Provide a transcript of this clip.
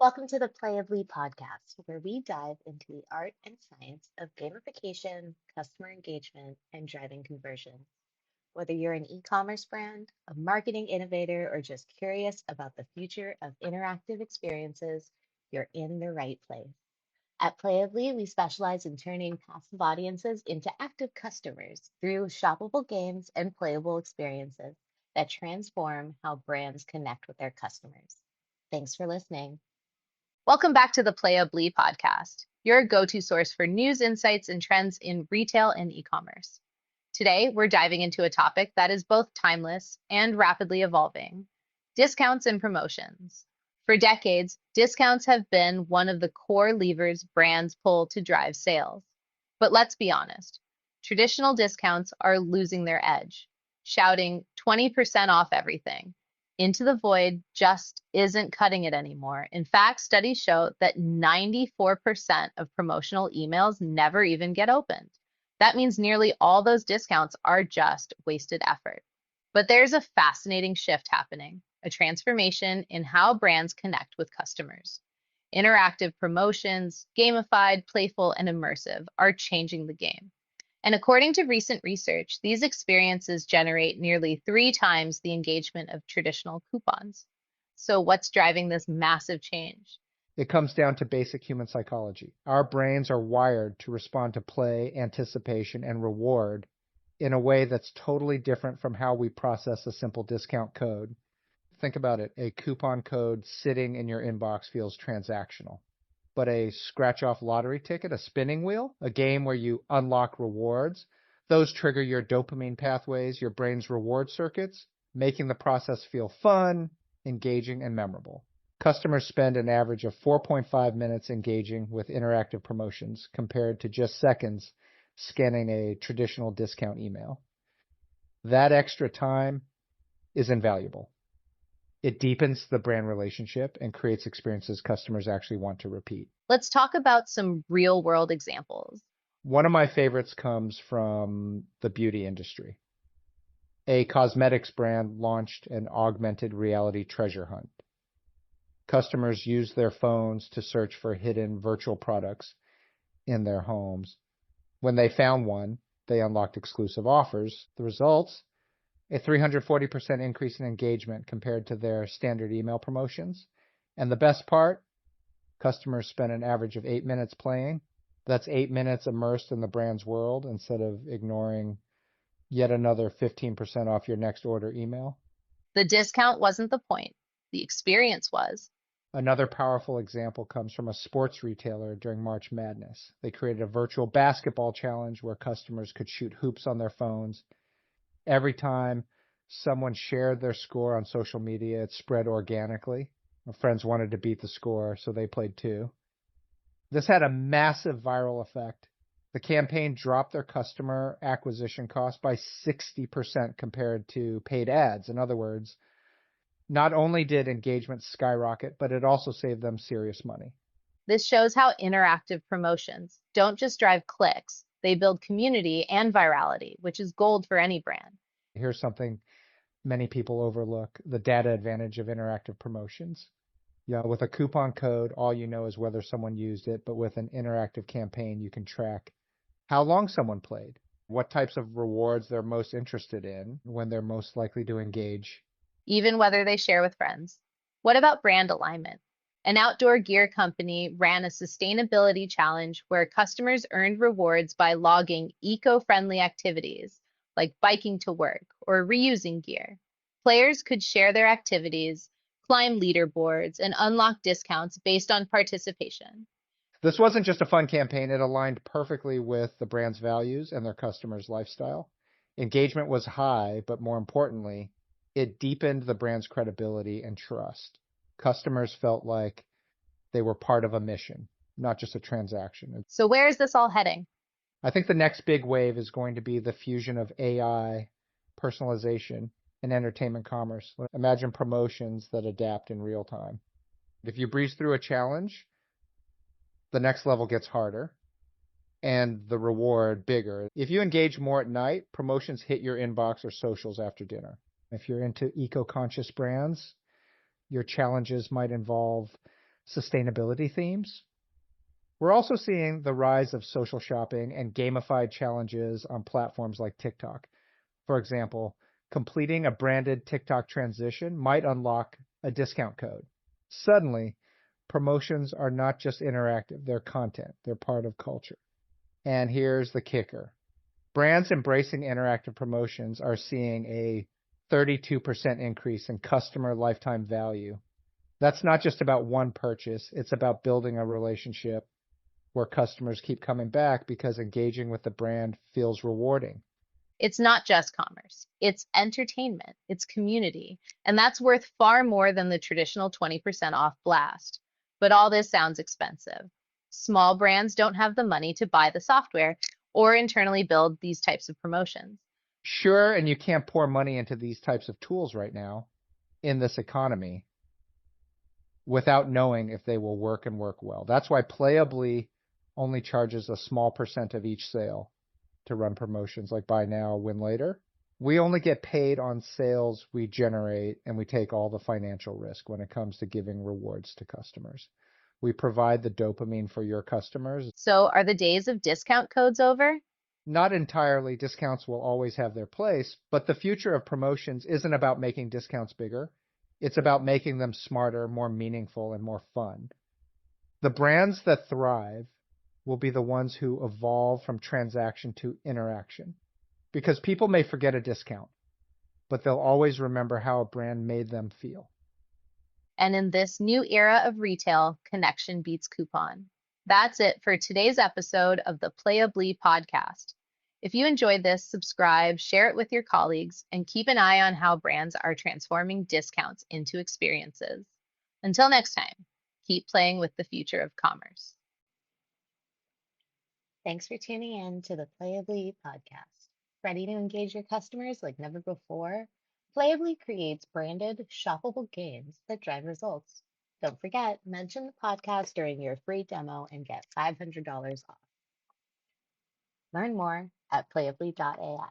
Welcome to the PlayAbly podcast, where we dive into the art and science of gamification, customer engagement, and driving conversion. Whether you're an e commerce brand, a marketing innovator, or just curious about the future of interactive experiences, you're in the right place. At PlayAbly, we specialize in turning passive audiences into active customers through shoppable games and playable experiences that transform how brands connect with their customers. Thanks for listening. Welcome back to the PlayAbly podcast, your go-to source for news, insights, and trends in retail and e-commerce. Today, we're diving into a topic that is both timeless and rapidly evolving: discounts and promotions. For decades, discounts have been one of the core levers brands pull to drive sales. But let's be honest, traditional discounts are losing their edge, shouting 20% off everything into the void just isn't cutting it anymore. In fact, studies show that 94% of promotional emails never even get opened. That means nearly all those discounts are just wasted effort. But there's a fascinating shift happening, a transformation in how brands connect with customers. Interactive promotions, gamified, playful, and immersive, are changing the game. And according to recent research, these experiences generate nearly 3 times the engagement of traditional coupons. So, what's driving this massive change? It comes down to basic human psychology. Our brains are wired to respond to play, anticipation, and reward in a way that's totally different from how we process a simple discount code. Think about it. A coupon code sitting in your inbox feels transactional. But a scratch-off lottery ticket, a spinning wheel, a game where you unlock rewards, those trigger your dopamine pathways, your brain's reward circuits, making the process feel fun, engaging, and memorable. Customers spend an average of 4.5 minutes engaging with interactive promotions compared to just seconds scanning a traditional discount email. That extra time is invaluable. It deepens the brand relationship and creates experiences customers actually want to repeat. Let's talk about some real world examples. One of my favorites comes from the beauty industry. A cosmetics brand launched an augmented reality treasure hunt. Customers used their phones to search for hidden virtual products in their homes. When they found one, they unlocked exclusive offers. The results: a 340% increase in engagement compared to their standard email promotions. And the best part, customers spent an average of 8 minutes playing. That's 8 minutes immersed in the brand's world instead of ignoring yet another 15% off your next order email. The discount wasn't the point, the experience was. Another powerful example comes from a sports retailer during March Madness. They created a virtual basketball challenge where customers could shoot hoops on their phones. Every time someone shared their score on social media, it spread organically. My friends wanted to beat the score, so they played too. This had a massive viral effect. The campaign dropped their customer acquisition cost by 60% compared to paid ads. In other words, not only did engagement skyrocket, but it also saved them serious money. This shows how interactive promotions don't just drive clicks, they build community and virality, which is gold for any brand. Here's something many people overlook: the data advantage of interactive promotions. Yeah, with a coupon code, all you know is whether someone used it, but with an interactive campaign, you can track how long someone played, what types of rewards they're most interested in, when they're most likely to engage. Even whether they share with friends. What about brand alignment? An outdoor gear company ran a sustainability challenge where customers earned rewards by logging eco-friendly activities like biking to work or reusing gear. Players could share their activities, climb leaderboards, and unlock discounts based on participation. This wasn't just a fun campaign, it aligned perfectly with the brand's values and their customers' lifestyle. Engagement was high, but more importantly, it deepened the brand's credibility and trust. Customers felt like they were part of a mission, not just a transaction. So, where is this all heading? I think the next big wave is going to be the fusion of AI, personalization, and entertainment commerce. Imagine promotions that adapt in real time. If you breeze through a challenge, the next level gets harder and the reward bigger. If you engage more at night, promotions hit your inbox or socials after dinner. If you're into eco-conscious brands, your challenges might involve sustainability themes. We're also seeing the rise of social shopping and gamified challenges on platforms like TikTok. For example, completing a branded TikTok transition might unlock a discount code. Suddenly, promotions are not just interactive, they're content, they're part of culture. And here's the kicker. Brands embracing interactive promotions are seeing a 32% increase in customer lifetime value. That's not just about one purchase, it's about building a relationship where customers keep coming back because engaging with the brand feels rewarding. It's not just commerce, it's entertainment, it's community, and that's worth far more than the traditional 20% off blast. But all this sounds expensive. Small brands don't have the money to buy the software or internally build these types of promotions. Sure, and you can't pour money into these types of tools right now in this economy without knowing if they will work and work well. That's why PlayAbly only charges a small percent of each sale to run promotions like buy now, win later. We only get paid on sales we generate, and we take all the financial risk when it comes to giving rewards to customers. We provide the dopamine for your customers. So, are the days of discount codes over? Not entirely, discounts will always have their place, but the future of promotions isn't about making discounts bigger. It's about making them smarter, more meaningful, and more fun. The brands that thrive will be the ones who evolve from transaction to interaction. Because people may forget a discount, but they'll always remember how a brand made them feel. And in this new era of retail, connection beats coupon. That's it for today's episode of the PlayAbly podcast. If you enjoyed this, subscribe, share it with your colleagues, and keep an eye on how brands are transforming discounts into experiences. Until next time, keep playing with the future of commerce. Thanks for tuning in to the PlayAbly podcast. Ready to engage your customers like never before? PlayAbly creates branded, shoppable games that drive results. Don't forget, mention the podcast during your free demo and get $500 off. Learn more at playably.ai.